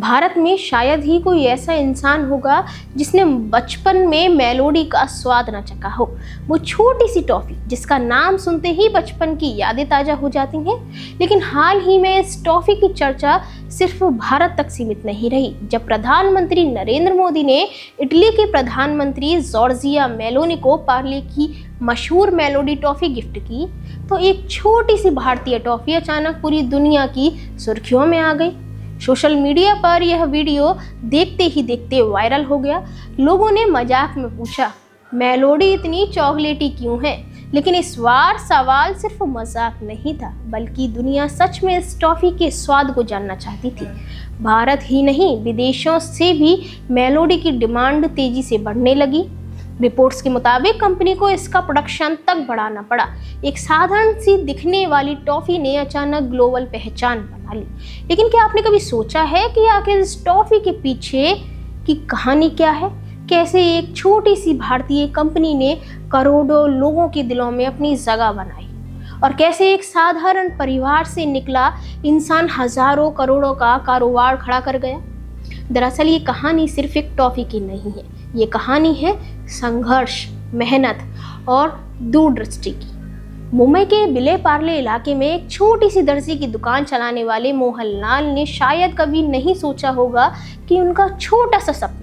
भारत में शायद ही कोई ऐसा इंसान होगा जिसने बचपन में मेलोडी का स्वाद न चखा हो। वो छोटी सी टॉफी जिसका नाम सुनते ही बचपन की यादें ताजा हो जाती हैं। लेकिन हाल ही में इस टॉफी की चर्चा सिर्फ भारत तक सीमित नहीं रही। जब प्रधानमंत्री नरेंद्र मोदी ने इटली के प्रधानमंत्री जॉर्जिया मेलोनी को पार्ले की मशहूर मेलोडी टॉफी गिफ्ट की, तो एक छोटी सी भारतीय टॉफी अचानक पूरी दुनिया की सुर्खियों में आ गई। सोशल मीडिया पर यह वीडियो देखते ही देखते वायरल हो गया। लोगों ने मजाक में पूछा, मेलोडी इतनी चॉकलेटी क्यों है? लेकिन इस बार सवाल सिर्फ मजाक नहीं था, बल्कि दुनिया सच में इस टॉफी के स्वाद को जानना चाहती थी। भारत ही नहीं, विदेशों से भी मेलोडी की डिमांड तेजी से बढ़ने लगी। रिपोर्ट्स के मुताबिक कंपनी को इसका प्रोडक्शन तक बढ़ाना पड़ा। एक साधारण सी दिखने वाली टॉफी ने अचानक ग्लोबल पहचान बना ली। लेकिन क्या आपने कभी सोचा है कि आखिर इस टॉफी के पीछे की कहानी क्या है? कैसे एक छोटी सी भारतीय कंपनी ने करोड़ों लोगों के दिलों में अपनी जगह बनाई, और कैसे एक साधारण परिवार से निकला इंसान हजारों करोड़ों का कारोबार खड़ा कर गया? दरअसल ये कहानी सिर्फ एक टॉफी की नहीं है, ये कहानी है संघर्ष, मेहनत और दूरदृष्टि की। मुंबई के विले पार्ले इलाके में एक छोटी सी दर्जी की दुकान चलाने वाले मोहनलाल ने शायद कभी नहीं सोचा होगा कि उनका छोटा सा सपना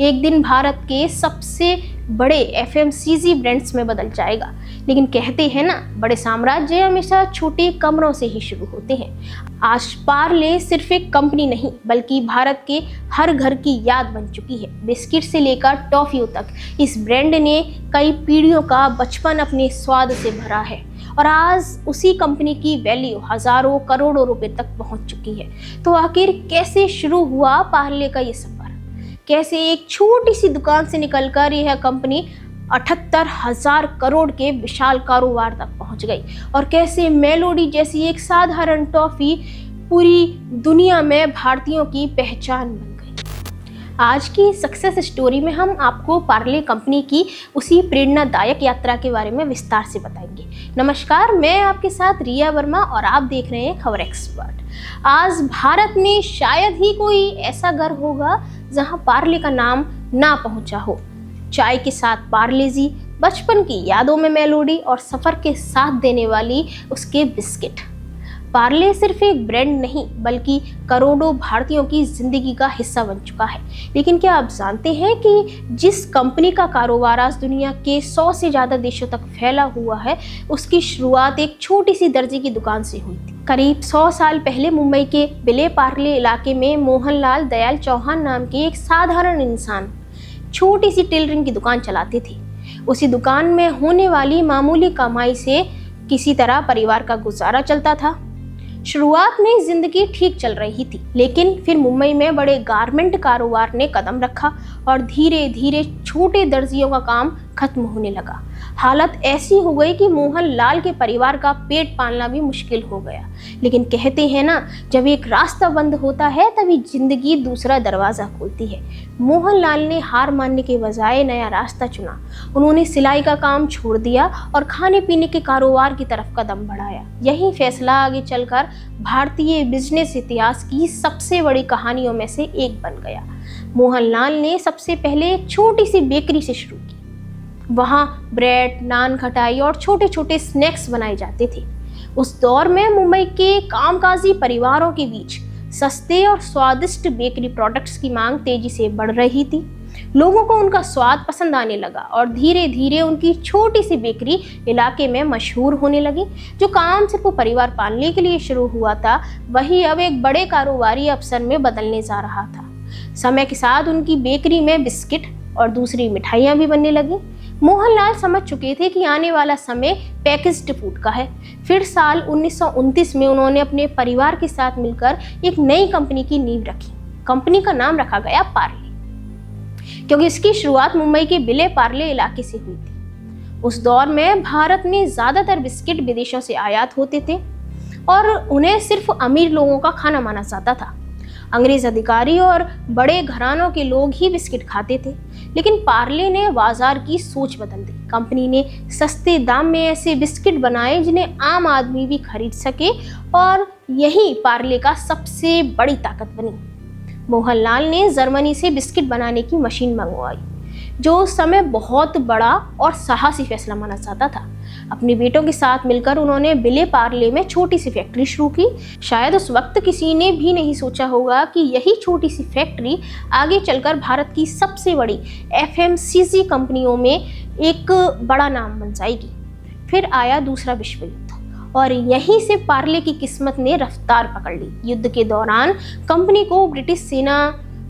एक दिन भारत के सबसे बड़े एफएमसीजी ब्रांड्स में बदल जाएगा। लेकिन कहते हैं ना, बड़े साम्राज्य हमेशा छोटे कमरों से ही शुरू होते हैं। आज पार्ले सिर्फ एक कंपनी नहीं, बल्कि भारत के हर घर की याद बन चुकी है। बिस्किट से लेकर टॉफियों तक इस ब्रांड ने कई पीढ़ियों का बचपन अपने स्वाद से भरा है, और आज उसी कंपनी की वैल्यू हजारों करोड़ों रुपए तक पहुंच चुकी है। तो आखिर कैसे शुरू हुआ पार्ले का ये सफर? कैसे एक छोटी सी दुकान से निकलकर यह कंपनी 78,000 करोड़ के विशाल कारोबार तक पहुंच गई? और कैसे मेलोडी जैसी एक साधारण टॉफी पूरी दुनिया में भारतीयों की पहचान बन गई? आज की सक्सेस स्टोरी में हम आपको पार्ले कंपनी की उसी प्रेरणादायक यात्रा के बारे में विस्तार से बताएंगे। नमस्कार, मैं आपके साथ रिया वर्मा और आप देख रहे हैं खबर एक्सपर्ट। आज भारत में शायद ही कोई ऐसा घर होगा जहां पार्ले का नाम ना पहुंचा हो। चाय के साथ पार्ले-जी, बचपन की यादों में मेलोडी और सफर के साथ देने वाली उसके बिस्किट। पार्ले सिर्फ एक ब्रांड नहीं, बल्कि करोड़ों भारतीयों की जिंदगी का हिस्सा बन चुका है। लेकिन क्या आप जानते हैं कि जिस कंपनी का कारोबार आज दुनिया के 100 से ज़्यादा देशों तक फैला हुआ है, उसकी शुरुआत एक छोटी सी दर्जी की दुकान से हुई थी। करीब 100 साल पहले मुंबई के विले पार्ले इलाके में मोहनलाल दयाल चौहान नाम के एक साधारण इंसान छोटी सी टेलरिंग की दुकान चलाते थे। उसी दुकान में होने वाली मामूली कमाई से किसी तरह परिवार का गुजारा चलता था। शुरुआत में जिंदगी ठीक चल रही थी, लेकिन फिर मुंबई में बड़े गारमेंट कारोबार ने कदम रखा और धीरे धीरे छोटे दर्जियों का काम खत्म होने लगा। हालत ऐसी हो गई कि मोहनलाल के परिवार का पेट पालना भी मुश्किल हो गया। लेकिन कहते हैं ना, जब एक रास्ता बंद होता है तभी जिंदगी दूसरा दरवाजा खोलती है। मोहनलाल ने हार मानने के बजाय नया रास्ता चुना। उन्होंने सिलाई का काम छोड़ दिया और खाने पीने के कारोबार की तरफ कदम बढ़ाया। यही फैसला आगे चलकर भारतीय बिजनेस इतिहास की सबसे बड़ी कहानियों में से एक बन गया। मोहनलाल ने सबसे पहले एक छोटी सी बेकरी से शुरू की। वहाँ ब्रेड, नान, खटाई और छोटे छोटे स्नैक्स बनाए जाते थे। उस दौर में मुंबई के कामकाजी परिवारों के बीच सस्ते और स्वादिष्ट बेकरी प्रोडक्ट्स की मांग तेजी से बढ़ रही थी। लोगों को उनका स्वाद पसंद आने लगा और धीरे धीरे उनकी छोटी सी बेकरी इलाके में मशहूर होने लगी। जो काम सिर्फ परिवार पालने के लिए शुरू हुआ था, वही अब एक बड़े कारोबारी अवसर में बदलने जा रहा था। समय के साथ उनकी बेकरी में बिस्किट और दूसरी मिठाइयाँ भी बनने लगी। मोहनलाल समझ चुके थे कि आने वाला समय पैकेज्ड फूड का है। फिर साल 1929 में उन्होंने अपने परिवार के साथ मिलकर एक नई कंपनी की नींव रखी। कंपनी का नाम रखा गया पार्ले, क्योंकि इसकी शुरुआत मुंबई के विले पार्ले इलाके से हुई थी। उस दौर में भारत में ज़्यादातर बिस्किट विदेशों से आयात होते थे और उन्हें सिर्फ अमीर लोगों का खाना माना जाता था। अंग्रेज अधिकारी और बड़े घरानों के लोग ही बिस्किट खाते थे। लेकिन पार्ले ने बाजार की सोच बदल दी। कंपनी ने सस्ते दाम में ऐसे बिस्किट बनाए जिन्हें आम आदमी भी खरीद सके, और यही पार्ले का सबसे बड़ी ताकत बनी। मोहनलाल ने जर्मनी से बिस्किट बनाने की मशीन मंगवाई, जो उस समय बहुत बड़ा और साहसी फैसला माना जाता था। अपने बेटों के साथ मिलकर उन्होंने विले पार्ले में छोटी सी फैक्ट्री शुरू की। शायद उस वक्त किसी ने भी नहीं सोचा होगा कि यही छोटी सी फैक्ट्री आगे चलकर भारत की सबसे बड़ी एफएमसीजी कंपनियों में एक बड़ा नाम बन जाएगी। फिर आया दूसरा विश्व युद्ध और यहीं से पार्ले की किस्मत ने रफ्तार पकड़ ली। युद्ध के दौरान कंपनी को ब्रिटिश सेना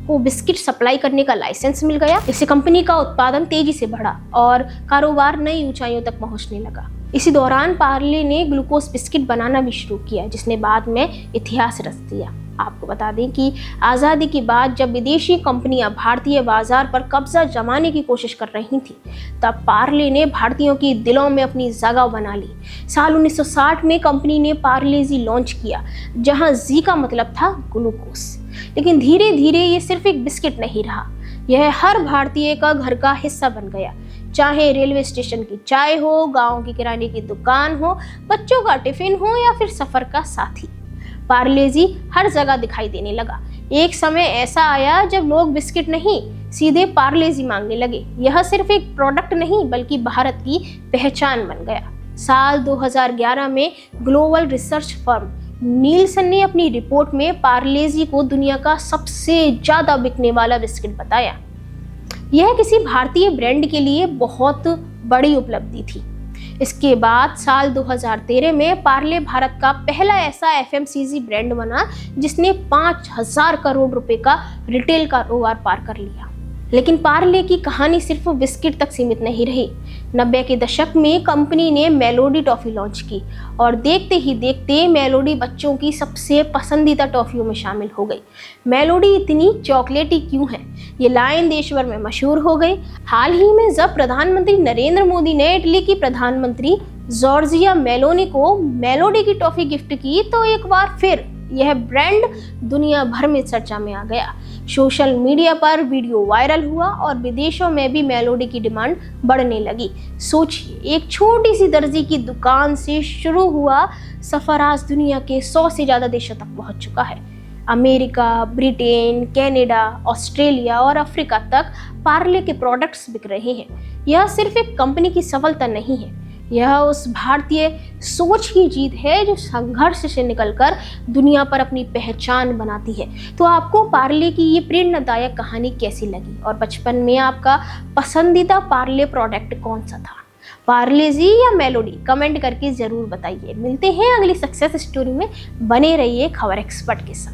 को बिस्किट सप्लाई करने का लाइसेंस मिल गया। इससे कंपनी का उत्पादन तेजी से बढ़ा और कारोबार नई ऊंचाइयों तक पहुंचने लगा। इसी दौरान पार्ले ने ग्लूकोज बिस्किट बनाना भी शुरू किया, जिसने बाद में इतिहास रच दिया। आपको बता दें कि आज़ादी के बाद जब विदेशी कंपनियां भारतीय बाजार पर कब्जा जमाने की कोशिश कर रही थी, तब पार्ले ने भारतीयों के दिलों में अपनी जगह बना ली। साल 1960 में कंपनी ने पार्ले जी लॉन्च किया, जहां जी का मतलब था ग्लूकोज। लेकिन धीरे धीरे ये सिर्फ एक बिस्किट नहीं रहा, यह हर भारतीय का घर का हिस्सा बन गया। चाहे रेलवे स्टेशन की चाय हो, गांव की किराने की दुकान हो, बच्चों का टिफिन हो या फिर सफर का साथी, पार्ले जी हर जगह दिखाई देने लगा। एक समय ऐसा आया जब लोग बिस्किट नहीं, सीधे पार्ले जी मांगने लगे। यह सिर्फ एक प्रोडक्ट नहीं बल्कि भारत की पहचान बन गया। साल 2011 में ग्लोबल रिसर्च फर्म नीलसन ने अपनी रिपोर्ट में पार्ले जी को दुनिया का सबसे ज्यादा बिकने वाला बिस्किट बताया। यह किसी भारतीय ब्रांड के लिए बहुत बड़ी उपलब्धि थी। इसके बाद साल 2013 में पार्ले भारत का पहला ऐसा एफएमसीजी ब्रांड बना जिसने 5,000 करोड़ रुपए का रिटेल कारोबार पार कर लिया। लेकिन पार्ले की कहानी सिर्फ बिस्किट तक सीमित नहीं रही। 90 के दशक में कंपनी ने मेलोडी टॉफी लॉन्च की और देखते ही देखते मेलोडी बच्चों की सबसे पसंदीदा टॉफियों में शामिल हो गई। मेलोडी इतनी चॉकलेटी क्यों है, ये लाइन देश भर में मशहूर हो गई। हाल ही में जब प्रधानमंत्री नरेंद्र मोदी ने इटली की प्रधानमंत्री जॉर्जिया मेलोनी को मेलोडी की टॉफी गिफ्ट की, तो एक बार फिर यह ब्रांड दुनिया भर में चर्चा में आ गया। सोशल मीडिया पर वीडियो वायरल हुआ और विदेशों में भी मेलोडी की डिमांड बढ़ने लगी। सोचिए, एक छोटी सी दर्जी की दुकान से शुरू हुआ सफर आज दुनिया के 100 से ज्यादा देशों तक पहुंच चुका है। अमेरिका, ब्रिटेन, कनाडा, ऑस्ट्रेलिया और अफ्रीका तक पार्ले के प्रोडक्ट्स बिक रहे हैं। यह सिर्फ एक कंपनी की सफलता नहीं है, यह उस भारतीय सोच की जीत है जो संघर्ष से निकलकर दुनिया पर अपनी पहचान बनाती है। तो आपको पार्ले की ये प्रेरणादायक कहानी कैसी लगी और बचपन में आपका पसंदीदा पार्ले प्रोडक्ट कौन सा था? पार्ले जी या मेलोडी? कमेंट करके जरूर बताइए। मिलते हैं अगली सक्सेस स्टोरी में। बने रहिए खबर एक्सपर्ट के साथ।